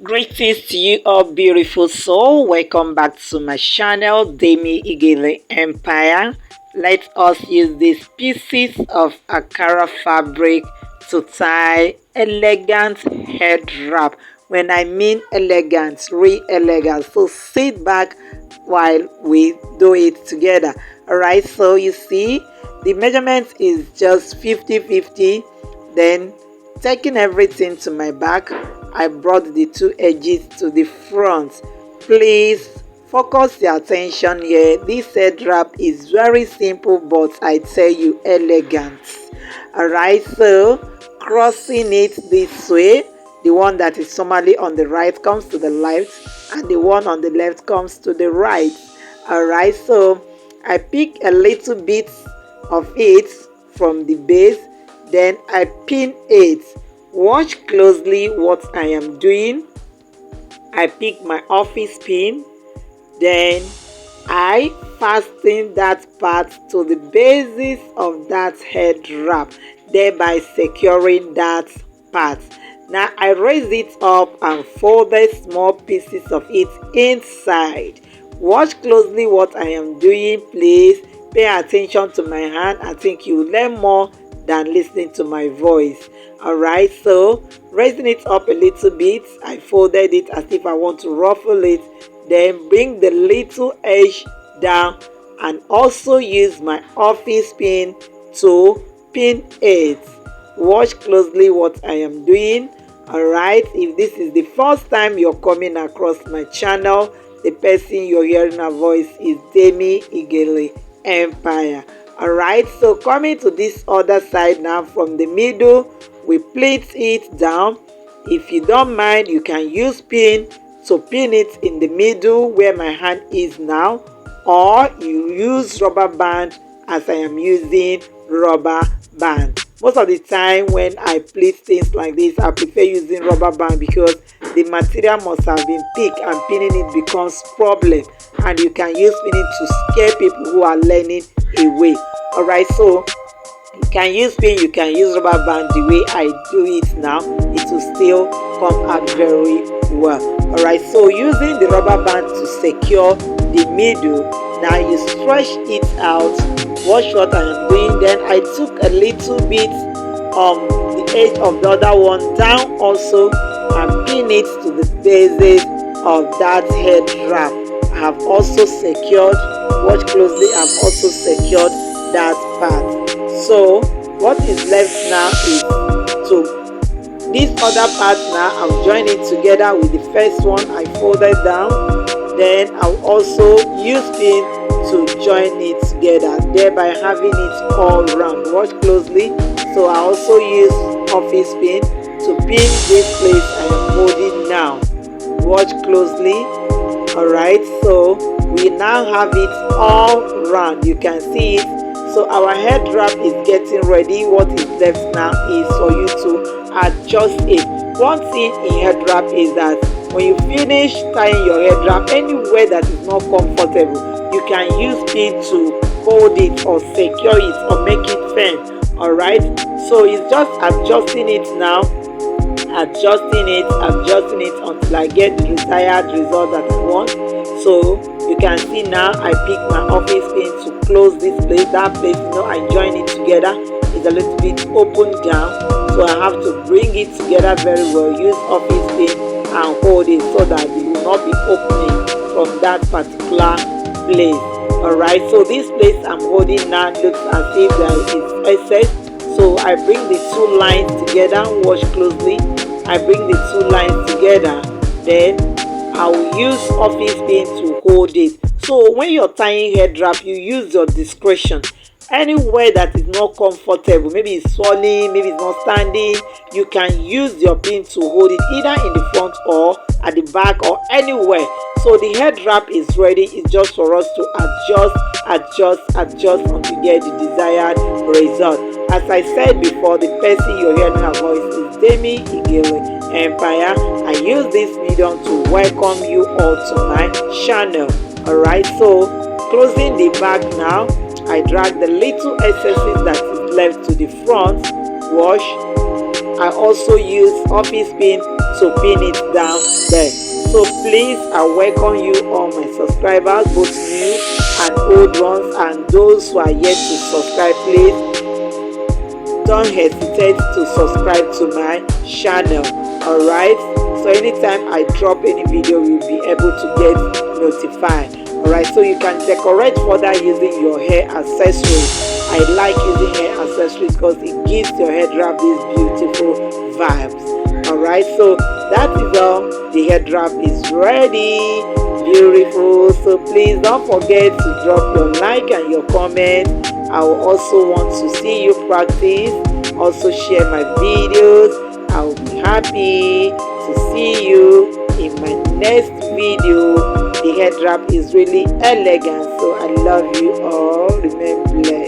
Greetings to you all, beautiful soul. Welcome back to my channel, Demi Igele Empire. Let us use these pieces of Ankara fabric to tie elegant head wrap. When I mean elegant, real elegant. So sit back while we do it together. Alright, so you see the measurement is just 50-50. Then taking everything to my back, I brought the two edges to the front. Please focus your attention here. This head wrap is very simple, but I tell you, elegant. Alright, so crossing it this way, the one that is normally on the right comes to the left, and the one on the left comes to the right. Alright, so I pick a little bit of it from the base, then I pin it. Watch closely what I am doing. I pick my office pin, then I fasten that part to the basis of that head wrap, thereby securing that part. Now I raise it up and folded small pieces of it inside. Watch closely what I am doing, please. Pay attention to my hand. I think you will learn more than listening to my voice. Alright, so raising it up a little bit, I folded it as if I want to ruffle it, then bring the little edge down and also use my office pin to pin it. Watch closely what I am doing. Alright, if this is the first time you're coming across my channel, the person you're hearing her voice is Demi Igele Empire. Alright, so coming to this other side now, from the middle we pleat it down. If you don't mind, you can use pin to pin it in the middle where my hand is now, or you use rubber band as I am using rubber band. Most of the time when I pleat things like this, I prefer using rubber band because the material must have been picked and pinning it becomes problem, and you can use pinning to scare people who are learning away. Alright, so you can use pin, you can use rubber band. The way I do it now, it will still come out very well. Alright, so using the rubber band to secure the middle, now you stretch it out. Watch what I am doing. Then I took a little bit the edge of the other one down also and pin it to the basis of that head wrap. I have also secured, watch closely, I've also secured that part. So what is left now is to this other part. Now I'll join it together with the first one I folded down, then I'll also use pin to join it together, thereby having it all round. Watch closely. So I also use office pin to pin this place I am holding now. Watch closely. Alright, so we now have it all round. You can see it. So our head wrap is getting ready. What is left now is for you to adjust it. One thing in head wrap is that when you finish tying your head wrap, anywhere that is not comfortable, you can use pin to hold it or secure it or make it firm. Alright, so it's just adjusting it now, adjusting it until I get the desired result that I want. So you can see now I pick my office pin to close this place. That place, I join it together. It's a little bit open down, so I have to bring it together very well. Use office pin and hold it so that it will not be opening from that particular place. Alright, so this place I'm holding now looks as if there is excess, so I bring the two lines together. Watch closely. I bring the two lines together, then I will use office pin to hold it. So when you're tying head wrap, you use your discretion. Anywhere that is not comfortable, maybe it's falling, maybe it's not standing, you can use your pin to hold it either in the front or at the back or anywhere. So the head wrap is ready. It's just for us to adjust until you get the desired result. As I said before, the person you're hearing her voice is Demi Igele Empire. I use this medium to welcome you all to my channel. Alright, so closing the back now, I drag the little excesses that is left to the front. Wash. I also use office pin to pin it down there. So please, I welcome you, all my subscribers, both new and old ones, and those who are yet to subscribe. Please don't hesitate to subscribe to my channel. All right, so anytime I drop any video, you'll be able to get notified. All right, so you can decorate further using your hair accessories. I like using hair accessories because it gives your head wrap these beautiful vibes. All right, so that is all. The head wrap is ready. Beautiful. So please don't forget to drop your like and your comment. I will also want to see you practice. Also share my videos. I will be happy to see you in my next video. The head wrap is really elegant, so I love you all. Remember blessed.